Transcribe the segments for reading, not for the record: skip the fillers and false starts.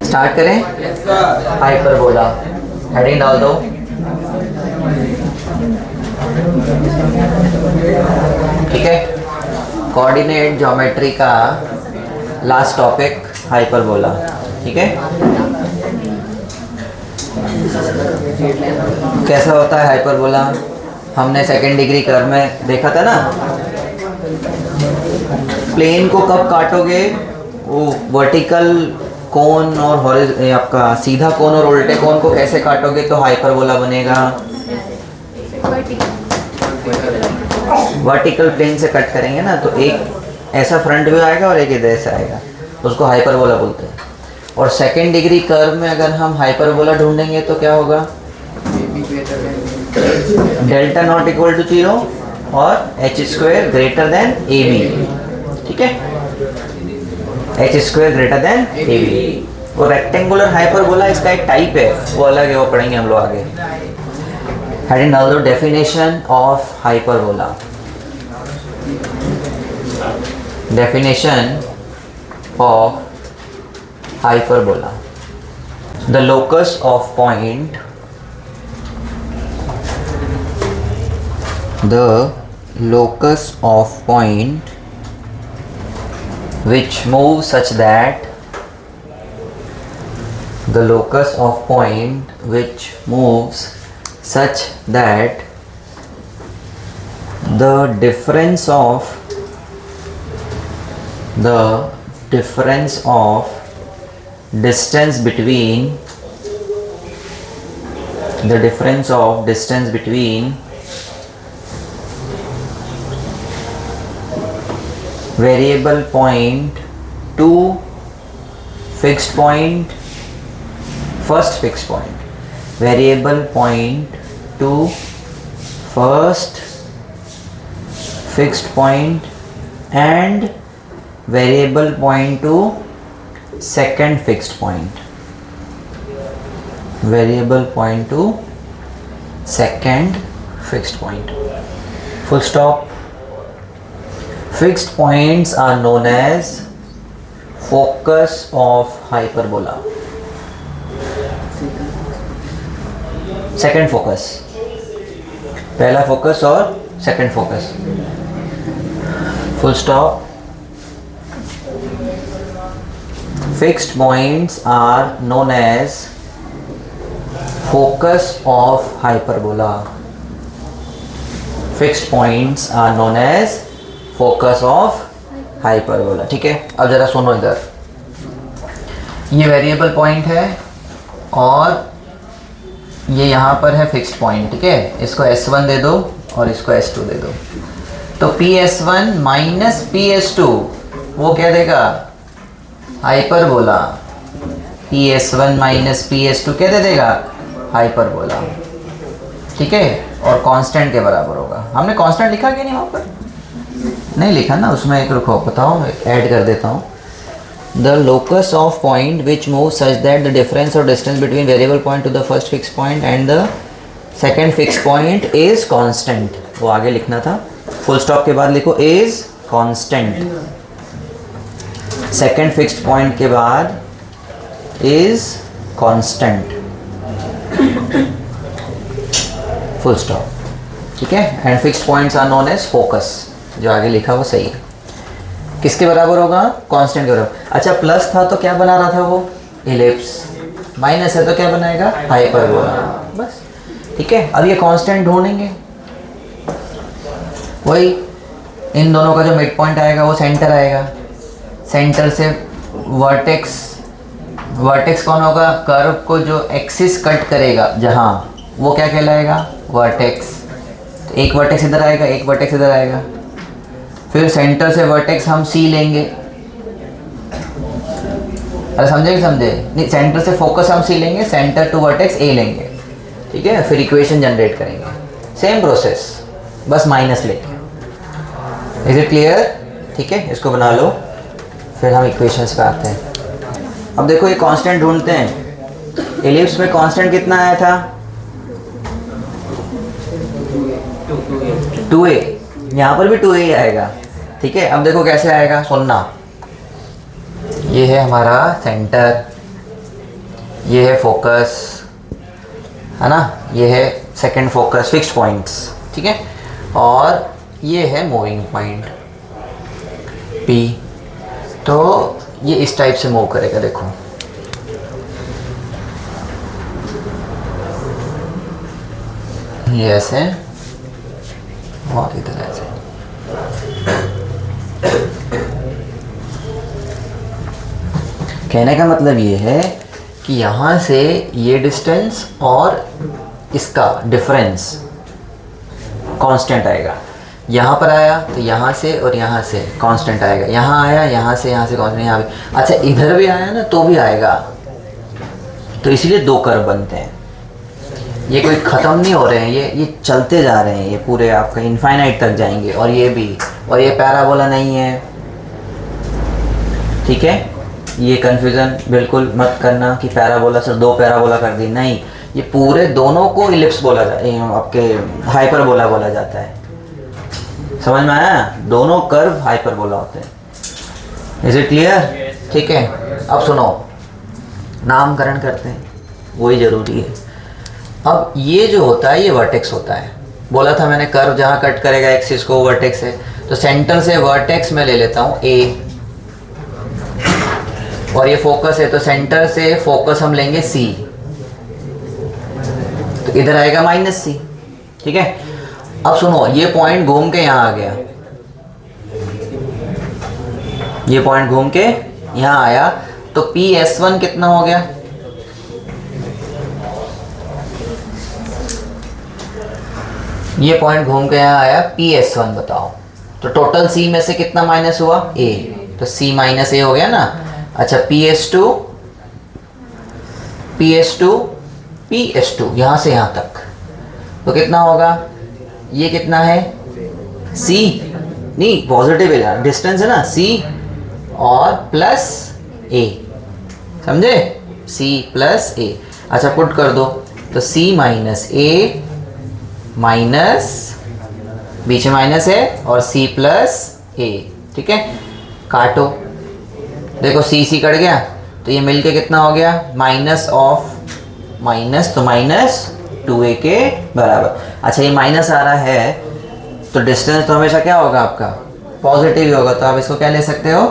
Start करें। Hyperbola heading डाल दो। ठीक है, कोऑर्डिनेट ज्योमेट्री का लास्ट टॉपिक हाइपरबोला। ठीक है, कैसा होता है हाइपरबोला? हमने सेकेंड डिग्री कर्व में देखा था ना। प्लेन को कब काटोगे? वो वर्टिकल कोन और आपका सीधा कोन और उल्टे कोन को कैसे काटोगे तो हाइपरबोला बनेगा? वर्टिकल प्लेन से कट करेंगे ना, तो एक ऐसा फ्रंट व्यू आएगा और एक इधर से आएगा, उसको हाइपरबोला बोलते हैं। और सेकेंड डिग्री कर्व में अगर हम हाइपरबोला ढूंढेंगे तो क्या होगा? डेल्टा नॉट इक्वल टू 0 और H square greater than A B. ठीक है, H square greater than A B. वो रेक्टेंगुलर हाइपरबोला इसका एक टाइप है, वो अलग है, वो पढ़ेंगे हम लोग आगे। हेडिंग डाल दो, definition of hyperbola. Definition of hyperbola. The locus of point, the locus of point which moves such that, the locus of point which moves such that the difference of distance between variable point to fixed point, first fixed point, variable point to first fixed point and variable point to second fixed point, variable point to second fixed point, full stop. Fixed points are known as focus of hyperbola. Second focus, पहला focus और second focus, full stop. Fixed points are known as focus of hyperbola. Fixed points are known as focus of hyperbola. ठीक है, अब जरा सुनो इधर। ये variable point है और ये यहाँ पर है फिक्स्ड पॉइंट। ठीक है, इसको S1 दे दो और इसको S2 दे दो, तो PS1 माइनस PS2 वो क्या देगा? हाइपरबोला। PS1 माइनस PS2 क्या दे देगा? हाइपरबोला। ठीक है, और कांस्टेंट के बराबर होगा। हमने कांस्टेंट लिखा कि नहीं? वहाँ पर नहीं लिखा ना, उसमें एक रुको बताओ, ऐड कर देता हूँ। The locus of point which move such that the difference और distance between variable point to the first fix point and the second fix point is constant. वो आगे लिखना था, फुल स्टॉप के बाद लिखो is constant. Second fixed point के बाद इज कांस्टेंट, फुल स्टॉप। ठीक है, and fixed points are known as focus. जो आगे लिखा वो सही है। किसके बराबर होगा? कांस्टेंट के बराबर। अच्छा, प्लस था तो क्या बना रहा था वो? इलिप्स। माइनस है तो क्या बनाएगा? हाइपरबोला। बस, ठीक है। अब ये कांस्टेंट ढूंढेंगे, वही इन दोनों का जो मिड पॉइंट आएगा वो सेंटर आएगा। सेंटर से वर्टेक्स कौन होगा? कर्व को जो एक्सिस कट करेगा जहाँ, वो क्या कहलाएगा? वर्टेक्स। तो एक वर्टेक्स इधर आएगा, एक वर्टेक्स इधर आएगा। फिर सेंटर से वर्टेक्स हम सी लेंगे। अरे समझे कि समझे नहीं? सेंटर से फोकस हम सी लेंगे, सेंटर टू वर्टेक्स ए लेंगे। ठीक है, फिर इक्वेशन जनरेट करेंगे। सेम प्रोसेस, बस माइनस लेके। Is it clear? ठीक है, इसको बना लो, फिर हम इक्वेशंस पे आते हैं। अब देखो ये कांस्टेंट ढूंढते हैं। एलिप्स में कांस्टेंट कितना आया था? 2a, यहाँ पर भी 2a ही आएगा। ठीक है, अब देखो कैसे आएगा, सुनना। ये है हमारा सेंटर, ये है फोकस, है ना, ये है सेकंड फोकस, फिक्स्ड पॉइंट्स। ठीक है, और ये है मूविंग पॉइंट P। तो ये इस टाइप से मूव करेगा, देखो ये ऐसे और इधर ऐसे। कहने का मतलब ये है कि यहाँ से ये डिस्टेंस और इसका डिफरेंस कांस्टेंट आएगा। यहाँ पर आया तो यहाँ से और यहाँ से कांस्टेंट आएगा, यहाँ आया यहाँ से कांस्टेंट, यहाँ भी। अच्छा इधर भी आया ना तो भी आएगा। तो इसीलिए दो कर्व बनते हैं, ये कोई ख़त्म नहीं हो रहे हैं, ये चलते जा रहे हैं, ये पूरे आपका इनफाइनाइट तक जाएंगे। और ये भी, और ये पैराबोला नहीं है। ठीक है, ये कन्फ्यूज़न बिल्कुल मत करना कि पैराबोला से दो पैराबोला कर दी, नहीं, ये पूरे दोनों को इलिप्स बोला आपके हाइपरबोला बोला जाता है। समझ में आया, दोनों कर्व हाइपरबोला होते हैं। Is it clear? ठीक है, अब सुनो, नामकरण करते हैं, वही ज़रूरी है। अब ये जो होता है ये वर्टेक्स होता है, बोला था मैंने, कर्व जहाँ कट करेगा एक्सिस को वर्टेक्स है। तो सेंटर से वर्टेक्स में ले लेता हूँ A, और ये फोकस है, तो सेंटर से फोकस हम लेंगे C, तो इधर आएगा -C। ठीक है, अब सुनो, ये पॉइंट घूम के यहाँ आ गया, ये पॉइंट घूम के यहाँ आया, तो PS1 कितना हो गया? ये पॉइंट घूम के यहाँ आया, PS1 बताओ। तो टोटल C में से कितना माइनस हुआ? A, तो C माइनस A हो गया ना। अच्छा PS2 यहाँ से यहाँ तक, तो कितना होगा? ये कितना है? C, नहीं पॉजिटिव है, डिस्टेंस है ना, C और प्लस A, समझे? C plus A। अच्छा पुट कर दो, तो C माइनस A माइनस, बीच में माइनस है, और C प्लस A। ठीक है, काटो, देखो C कट गया, तो ये मिलके कितना हो गया? माइनस ऑफ माइनस, तो -2a के बराबर। अच्छा ये माइनस आ रहा है, तो डिस्टेंस तो हमेशा क्या होगा आपका? पॉजिटिव ही होगा, तो आप इसको क्या ले सकते हो?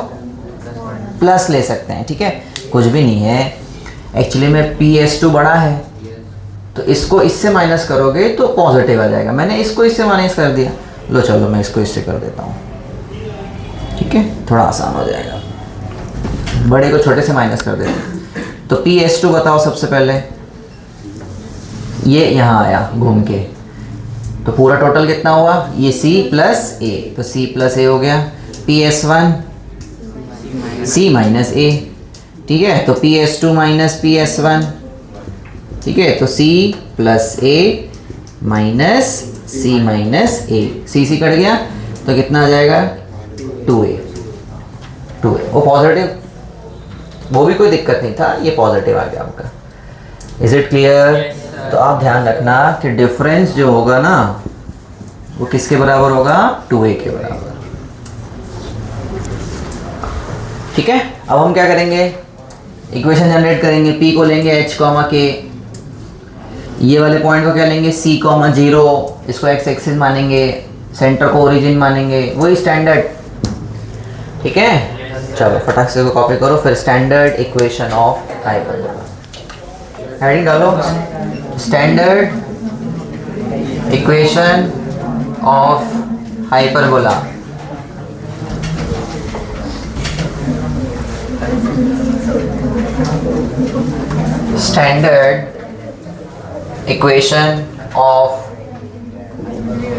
प्लस ले सकते हैं। ठीक है, कुछ भी नहीं है एक्चुअली में, PS2 बड़ा है, तो इसको इससे माइनस करोगे तो पॉजिटिव आ जाएगा। मैंने इसको इससे माइनस कर दिया, लो चलो मैं इसको इससे कर देता हूँ। ठीक है, थोड़ा आसान हो जाएगा, बड़े को छोटे से माइनस कर देते हैं। तो PS2 बताओ सबसे पहले, ये यहाँ आया घूम के, तो पूरा टोटल कितना हुआ? ये C प्लस A, तो C प्लस A हो गया। PS1 C माइनस A, ठीक है, तो PS2 माइनस PS1, ठीक है, तो C plus A minus C minus A, C cut गया, तो कितना आ जाएगा? 2A। वो पॉजिटिव, वो भी कोई दिक्कत नहीं था, ये पॉजिटिव आ गया आपका। Is it clear? तो आप ध्यान रखना कि डिफरेंस जो होगा ना वो किसके बराबर होगा? 2a के बराबर। ठीक है, अब हम क्या करेंगे? इक्वेशन जनरेट करेंगे। P को लेंगे h, k, ये वाले पॉइंट को क्या लेंगे? C, 0, इसको x एक्सिस मानेंगे, सेंटर को ओरिजिन मानेंगे, वही स्टैंडर्ड। ठीक है, चलो फटाक से को कॉपी करो, फिर standard equation of hyperbola heading डालो, standard equation of hyperbola. Standard equation of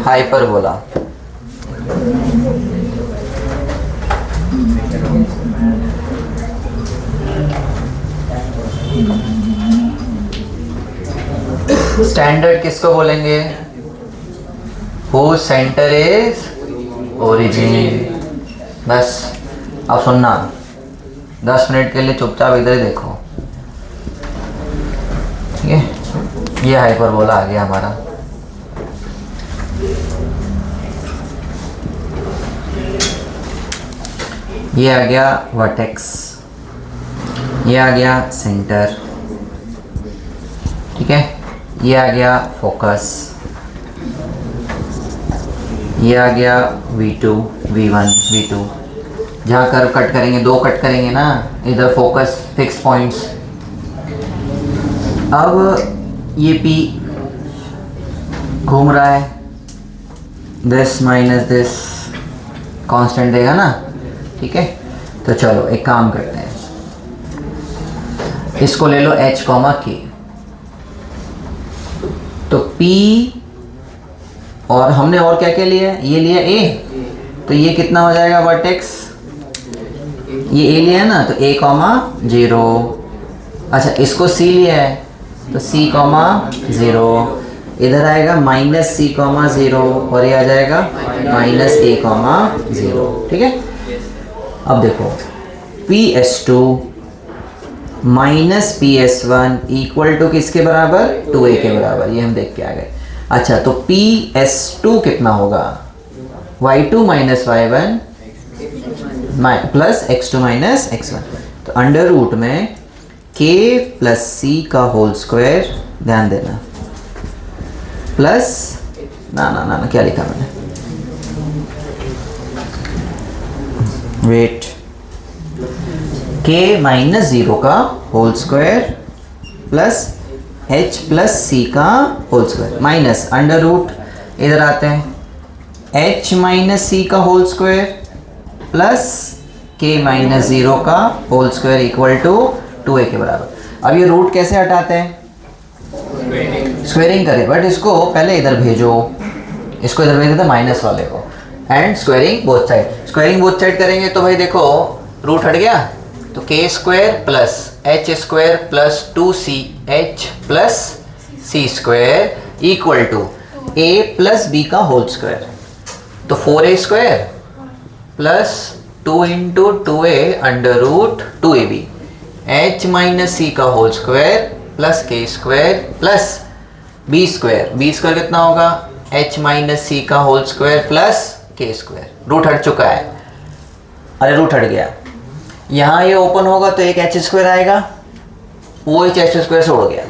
hyperbola. Standard किसको बोलेंगे? whose centre is origin. बस अब सुनना, 10 मिनट के लिए चुपचाप इधर ही देखो। ठीक है, ये हाइपरबोला आ गया हमारा। ये आ गया वर्टेक्स, ये आ गया सेंटर, ठीक है, ये आ गया फोकस, ये आ गया V2 V1 V2। जहाँ कर्व कट करेंगे, दो कट करेंगे ना, इधर फोकस फिक्स पॉइंट्स। अब ये P घूम रहा है, दिस माइनस दिस कांस्टेंट देगा ना, ठीक है। तो चलो एक काम करते हैं, इसको ले लो H कॉमा K। तो P और हमने और क्या क्या लिया, ये लिया A, तो ये कितना हो जाएगा वर्टेक्स, ये A लिया है ना, तो A कॉमा 0। अच्छा इसको C लिया है तो C कॉमा 0, इधर आएगा माइनस C कॉमा 0 और ये आ जाएगा माइनस A कॉमा 0, ठीक है। अब देखो PS2 minus PS1 equal to किसके बराबर, 2A के बराबर, ये हम देख के आ गए। अच्छा तो PS2 कितना होगा, Y2 minus Y1 plus X2 minus X1। तो अंडर रूट में K प्लस C का होल स्क्वायर, ध्यान देना, प्लस ना ना ना, ना क्या लिखा मैंने, वेट, K माइनस 0 का whole square plus H plus C का whole square minus under root, इधर आते हैं H माइनस C का whole square plus K minus 0 का whole square equal to 2A के बराबर। अब ये रूट कैसे हटाते हैं, स्क्वेयरिंग करें, बट इसको पहले इधर भेजो, इसको इधर भेज देते माइनस वाले को, and squaring both side. Squaring both side करेंगे तो भाई देखो रूट हट गया, तो K square plus H square plus 2ch plus C square equal to a plus B का होल स्क्वायर। तो 4a square plus 2 into 2a under root 2ab, h minus C का whole square plus K square plus B square, B square कितना होगा, h minus C का whole square plus K square. Root हट चुका है, अरे root हट गया, यहाँ ये ओपन होगा तो एक एच स्क्वायर आएगा, वो एच स्क्वायर से उड़ गया,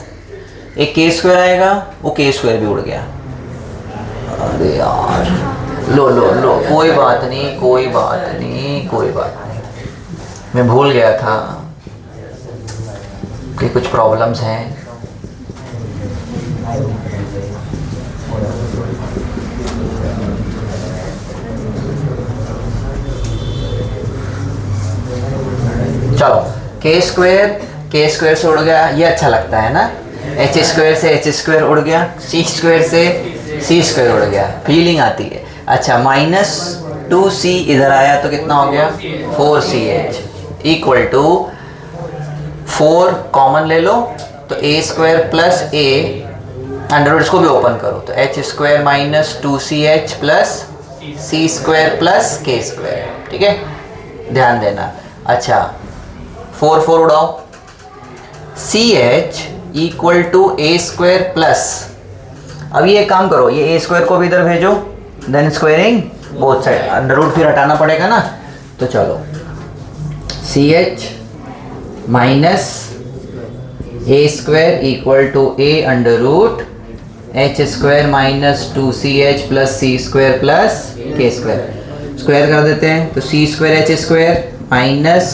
एक के स्क्वायर आएगा, वो के स्क्वायर भी उड़ गया। अरे यार लो लो लो, कोई बात नहीं कोई बात नहीं कोई बात नहीं, मैं भूल गया था कि कुछ प्रॉब्लम्स हैं। चलो के स्क्वायर से उड़ गया, ये अच्छा लगता है ना, एच स्क्वायर से एच स्क्वायर उड़ गया, सी स्क्वायर से सी स्क्वायर उड़ गया, फीलिंग आती है। अच्छा माइनस 2c इधर आया तो कितना हो गया 4ch इक्वल टू 4 कॉमन ले लो तो a square plus a under root, इसको भी ओपन करो तो h square minus 2ch plus C square plus K square, ठीक है, ध्यान देना। अच्छा 4 उड़ाओ, ch equal to a square plus, अब ये काम करो, ये a स्क्वायर को भी इधर भेजो, then squaring both side, under root फिर हटाना पड़ेगा ना, तो चलो ch minus a square equal to a under root h square minus 2ch plus C square plus K square, square कर देते हैं तो c square h square minus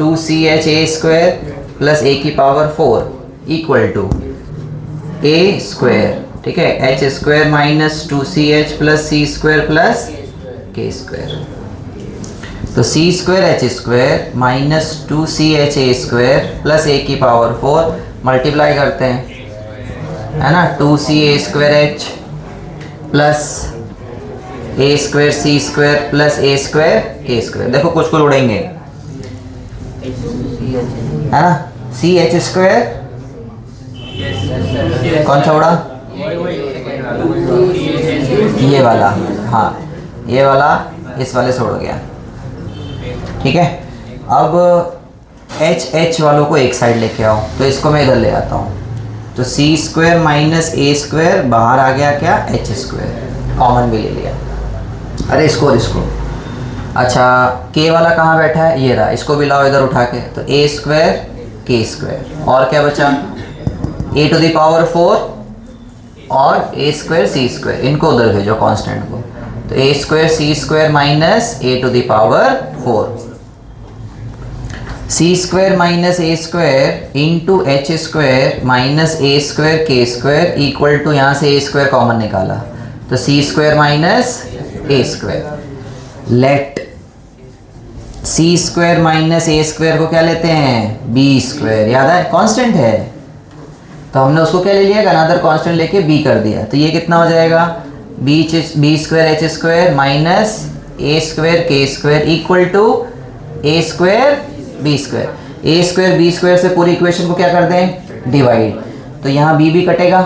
2ch a square plus a की power 4 equal to a square, ठीक है, h square minus 2ch plus C square plus K square. तो c square h square minus 2ch a square plus a की power 4 multiply करते हैं, है ना, 2c a square h plus a square c square plus a square के square. देखो कुछ कुछ उड़ेंगे, है ना, सी एच स्क्वायर कौन सा उड़ा, ये वाला, हाँ ये वाला इस वाले से उड़ गया, ठीक है। अब एच वालों को एक साइड लेके आओ, तो इसको मैं इधर ले आता हूँ, तो सी स्क्वायर माइनस ए स्क्वायर बाहर आ गया क्या, एच स्क्वायर कॉमन भी ले लिया, अरे इसको अच्छा k वाला कहाँ बैठा है, ये रहा, इसको भी लाओ इधर उठा के, तो a स्क्वायर k स्क्वायर, और क्या बचा a टू द पावर 4 और a स्क्वायर c स्क्वायर, इनको उधर भेजो कांस्टेंट को, तो a square c square minus a to the power 4, c square minus a square into h square minus a square k square equal to, यहाँ से a square common निकाला तो c square minus a square. Let c square minus a square को क्या लेते हैं, b square, याद है कांस्टेंट है, तो हमने उसको क्या ले लिया, अनदर कांस्टेंट लेके b कर दिया, तो ये कितना हो जाएगा, b square h square minus a square k square equal to a square b square. a square b square से पूरी इक्वेशन को क्या कर दें, डिवाइड, तो यहाँ b भी कटेगा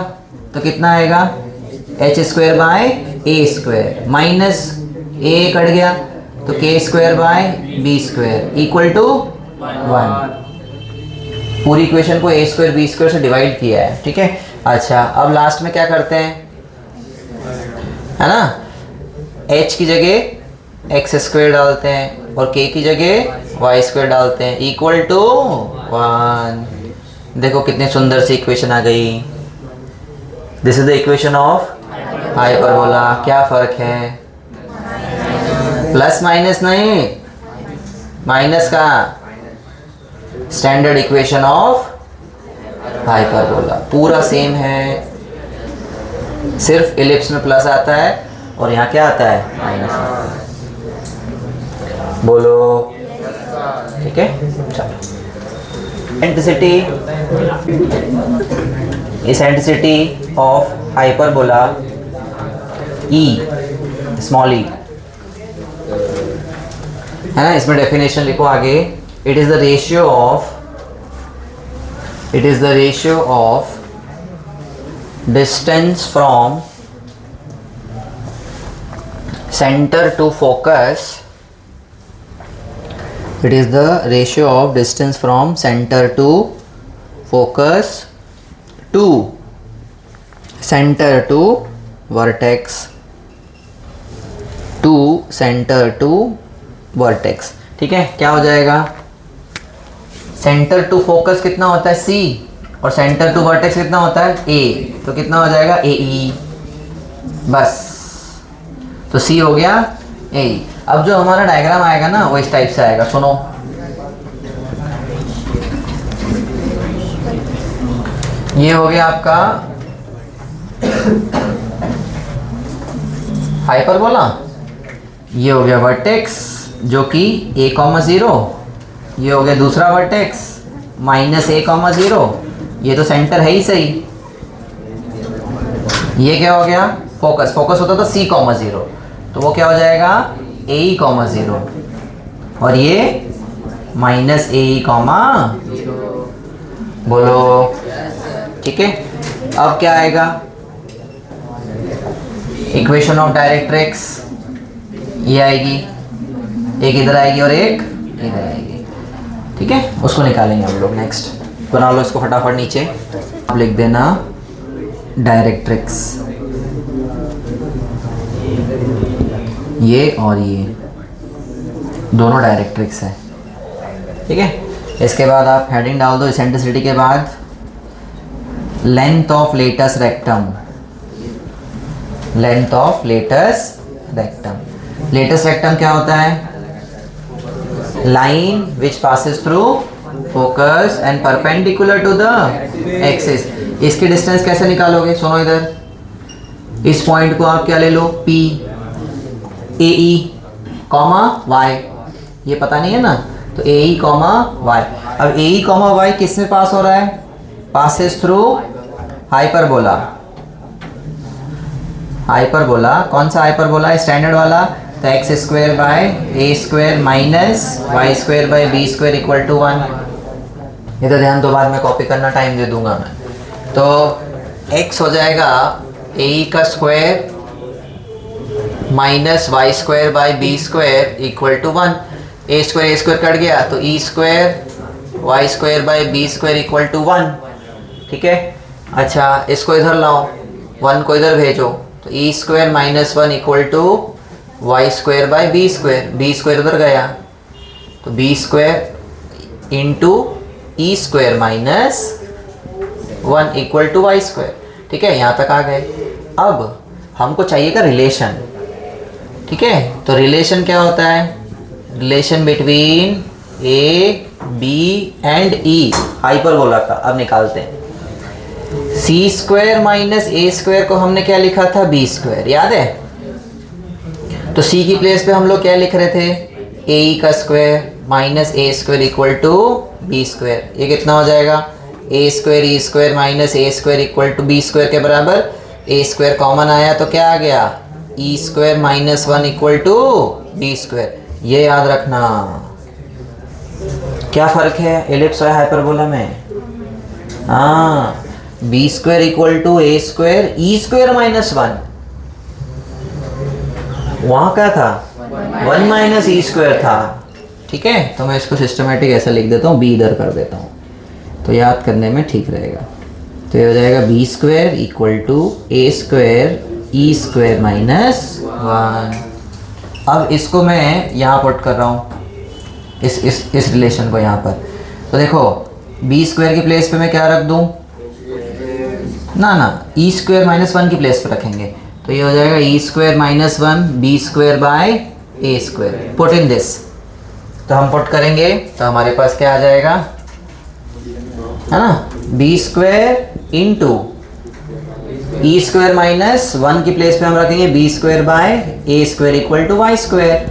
तो कितना आएगा, h square by a square minus a cut गया तो k square by b square equal to 1। पूरी इक्वेशन को a स्क्वायर b स्क्वायर से डिवाइड किया है, ठीक है। अच्छा अब लास्ट में क्या करते हैं, है ना, h की जगह x स्क्वायर डालते हैं और k की जगह y स्क्वायर डालते हैं इक्वल टू 1। देखो कितनी सुंदर सी इक्वेशन आ गई, this is the equation of hyperbola. क्या फर्क है, प्लस माइनस नहीं, माइनस का, स्टैंडर्ड इक्वेशन ऑफ हाइपरबोला पूरा सेम है, सिर्फ इलिप्स में प्लस आता है और यहाँ क्या आता है, माइनस आता है। बोलो ठीक है। चलो eccentricity, eccentricity of hyperbola E, small e, है ना, इसमें डेफिनेशन लिखो आगे, it is the ratio of distance from centre to focus, it is the ratio of distance from center to focus to center to vertex to center to vertex, ठीक है। क्या हो जाएगा, सेंटर टू फोकस कितना होता है C और centre to vertex कितना होता है A, तो कितना हो जाएगा AE, बस, तो C हो गया AE। अब जो हमारा डायग्राम आएगा ना वो इस टाइप से आएगा, सुनो, ये हो गया आपका हाइपरबोला, ये हो गया वर्टेक्स जो कि a,0, ये हो गया दूसरा वर्टेक्स -a,0, ये तो सेंटर है ही सही, ये क्या हो गया फोकस, फोकस होता था c,0, तो वो क्या हो जाएगा a,0 और ये -a,0, बोलो ठीक है। अब क्या आएगा, इक्वेशन ऑफ डायरेक्ट्रिक्स, ये आएगी, एक इधर आएगी और एक इधर आएगी, ठीक है, उसको निकालेंगे हम लोग नेक्स्ट। बना लो इसको फटाफट नीचे, आप लिख देना डायरेक्ट्रिक्स, ये और ये दोनों डायरेक्ट्रिक्स है, ठीक है। इसके बाद आप हेडिंग डाल दो एसेंट्रिसिटी के बाद length of latus rectum, length of latus rectum. Latus rectum क्या होता है, line which passes through focus and perpendicular to the axis. इसकी डिस्टेंस कैसे निकालोगे, सुनो इधर, इस पॉइंट को आप क्या ले लो P, AE, Y, ये पता नहीं है ना, तो AE, Y। अब AE, Y किस में पास हो रहा है, पासेस थ्रू हाइपरबोला। हाइपरबोला कौन सा हाइपरबोला है, स्टैंडर्ड वाला, तो X square by a square minus Y square by B square equal to 1। ये तो ध्यान दो, बाद में कॉपी करना, टाइम दे दूंगा मैं। तो x हो जाएगा AE का square minus Y square by B square equal to 1। a square cut गया तो e square Y square by B square equal to 1, ठीक है। अच्छा इसको इधर लाओ, 1 को इधर भेजो, तो e square minus 1 equal to Y square by B square, B square उधर गया तो B square into E square minus 1 equal to Y square. ठीक है, यहाँ तक आ गए। अब हमको चाहिएगा रिलेशन। ठीक है, तो रिलेशन क्या होता है? Relation between A B and E hyperbola का अब निकालते हैं। C square minus A square को हमने क्या लिखा था? बी स्क्वायर, याद है? तो सी की प्लेस पे हम लोग क्या लिख रहे थे? ए का square minus A square equal to B square. ये कितना हो जाएगा? A square E square minus A square equal to B square के बराबर। ए स्क्वायर कॉमन आया तो क्या आ गया? E square minus 1 equal to B square. ये याद रखना। क्या फ़र्क है एलिप्स और हाइपरबोला में? हाँ, B square equal to A square E square minus 1, वहाँ क्या था? 1 माइनस ई स्क्वायर था। ठीक है, तो मैं इसको सिस्टमेटिक ऐसा लिख देता हूँ, बी इधर कर देता हूँ तो याद करने में ठीक रहेगा। तो ये हो जाएगा B square equal to A square E square minus 1। अब इसको मैं यहाँ पुट कर रहा हूँ, इस रिलेशन को यहाँ पर। तो देखो बी स्क्वायर की प्लेस पे मैं क्या रख दूँ? ना ई स्क्वायर माइनस 1 की प्लेस पे रखेंगे तो ये हो जाएगा E square minus 1 B square by A square. Put in this, तो हम पुट करेंगे तो हमारे पास क्या आ जाएगा, है ना? B square into E square minus 1 की प्लेस पे हम रखेंगे B square by A square equal to Y square,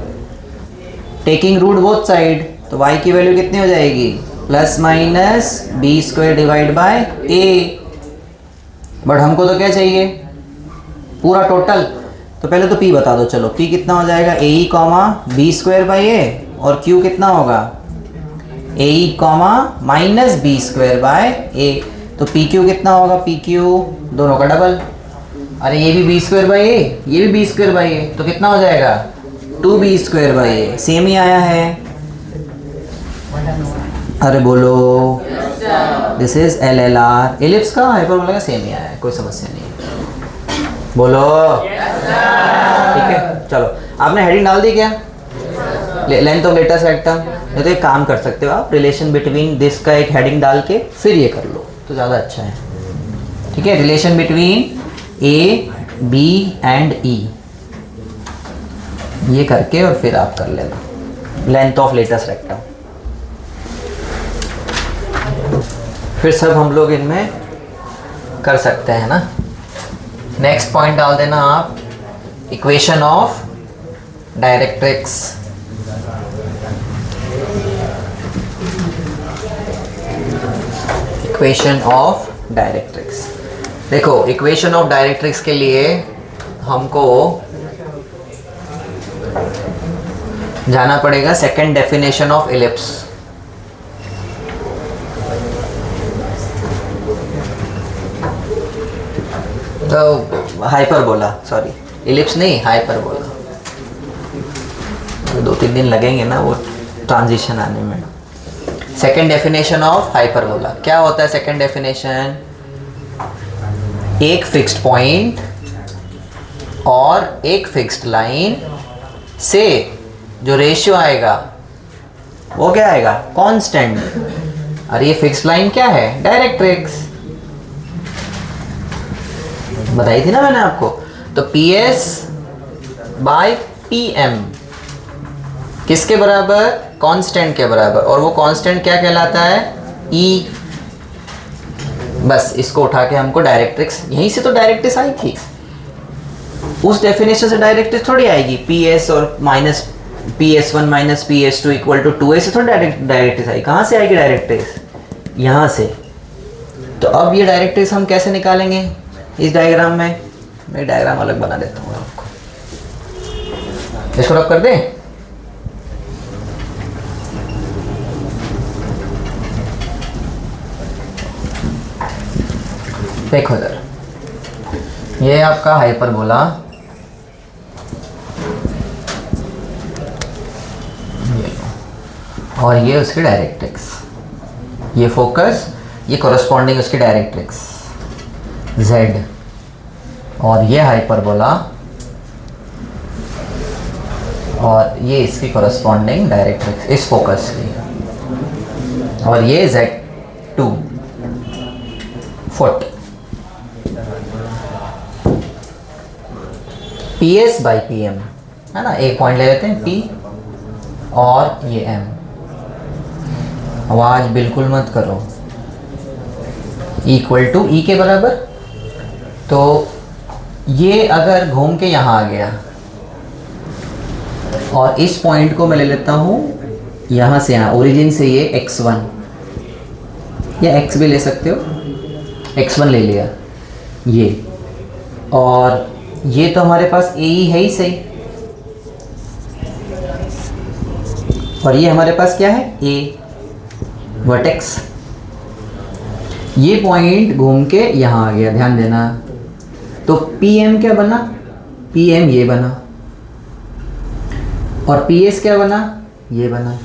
taking root both side. तो y की वैल्यू कितनी हो जाएगी? Plus minus B square divide by A. But हमको तो क्या चाहिए? पूरा टोटल। तो पहले तो p बता दो। चलो p कितना हो जाएगा? A E comma B square by A, और q कितना होगा? A E comma minus B square by A. तो पी क्यू कितना होगा? पी क्यू दोनों का डबल। अरे ये भी बी स्क्वायर बाई ए, ये भी बी स्क्वायर बाई ए, तो कितना हो जाएगा? 2b square by A. Same ही आया है। अरे बोलो, this is L L R. Ellipse का हाइपरबोला का सेम ही आया है, कोई समस्या नहीं है। बोलो ठीक है। चलो आपने हेडिंग डाल दी क्या? Length of latus rectum. नहीं तो एक काम कर सकते हो आप, रिलेशन बिटवीन दिस का एक हेडिंग डाल के फिर ये कर लो तो ज़्यादा अच्छा है। ठीक है, relation between A B and E, ये करके और फिर आप कर लेना लेंथ ऑफ लेटेस्ट रेक्टम। फिर सब हम लोग इनमें कर सकते हैं ना। नेक्स्ट पॉइंट डाल देना आप, equation of directrix. Equation of directrix. देखो इक्वेशन ऑफ डायरेक्ट्रिक्स के लिए हमको जाना पड़ेगा सेकंड डेफिनेशन ऑफ इलिप्स। तो हाइपरबोला, सॉरी इलिप्स नहीं हाइपरबोला। 2-3 दिन लगेंगे ना वो ट्रांजिशन आने में। सेकंड डेफिनेशन ऑफ हाइपरबोला क्या होता है? सेकंड डेफिनेशन, एक फिक्स्ड पॉइंट और एक फिक्स्ड लाइन से जो रेशियो आएगा वो क्या आएगा? कांस्टेंट। और ये फिक्स्ड लाइन क्या है? डायरेक्ट्रिक्स। बताई थी ना मैंने आपको। तो PS बाय PM किसके बराबर? कांस्टेंट के बराबर। और वो कांस्टेंट क्या कहलाता है? E। बस इसको उठा के हमको डायरेक्ट्रिक्स, यहीं से तो डायरेक्ट्रिक्स आई थी। उस डेफिनेशन से डायरेक्ट्रिक्स थोड़ी आएगी। PS और minus PS1 minus PS2 equal to 2a से थोड़ी डायरेक्ट्रिक्स आई। कहाँ से आएगी डायरेक्ट्रिक्स? यहाँ से। तो अब ये डायरेक्ट्रिक्स हम कैसे निकालेंगे इस डायग्राम में? मैं डायग्राम अलग बना देता हूँ आपको। इसको रब कर दें। देखो इधर, ये आपका हाइपरबोला, और ये उसकी डायरेक्ट्रिक्स, ये फोकस, ये कॉरस्पॉन्डिंग उसकी डायरेक्ट्रिक्स Z, और ये हाइपरबोला और ये इसकी कॉरस्पॉन्डिंग डायरेक्ट्रिक्स इस फोकस की, और ये Z2 foot. PS by PM है ना, एक पॉइंट ले लेते हैं P और ये M। आवाज बिल्कुल मत करो। इक्वल टू E के बराबर, तो ये अगर घूम के यहाँ आ गया और इस पॉइंट को मैं ले लेता हूँ यहाँ से यहाँ, ओरिजिन से ये x1 या x भी ले सकते हो, x1 ले लिया ये, और ये तो हमारे पास A ही है ही सही, और ये हमारे पास क्या है A वर्टेक्स। ये पॉइंट घूम के यहाँ आ गया, ध्यान देना। तो PM क्या बना, PM ये बना, और PS क्या बना, ये बना,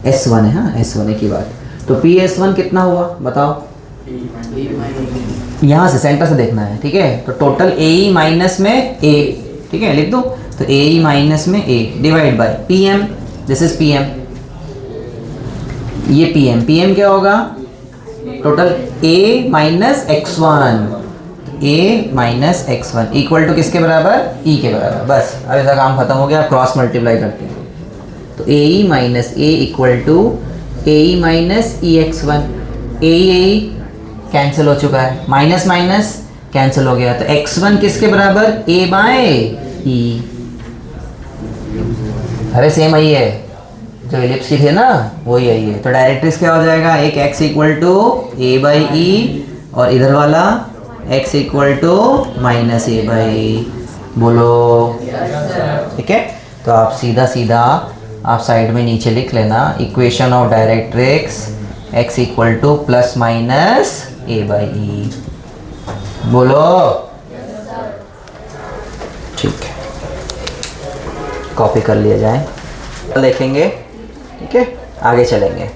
S1 है, हाँ S1 है की बात। तो PS1 कितना हुआ बताओ, यहाँ से सेंटर से देखना है, ठीक है। तो टोटल AE माइनस में A, ठीक है, लिख दो। तो AE माइनस में A divide by PM, this is PM, ये PM क्या होगा, total A minus x1, A minus x1 equal to किसके बराबर, E के बराबर। बस अब इसका काम खत्म हो गया, आप क्रॉस मल्टीप्लाई करते हैं। तो AE minus A equal to AE minus EX1, AE cancel हो चुका है, माइनस माइनस कैंसिल हो गया, तो x1 किसके बराबर, A बाय E। अरे सेम आई है, जो एलिप्स की थे ना वही आई है। तो डायरेक्ट्रिक्स क्या हो जाएगा, एक x equal to A by E और इधर वाला x equal to minus A by E। बोलो ठीक है। तो आप सीधा सीधा आप साइड में नीचे लिख लेना, equation of directrix x equal two plus minus A by E। बोलो ठीक है, कॉपी कर लिया जाए, देखेंगे, ठीक है, आगे चलेंगे।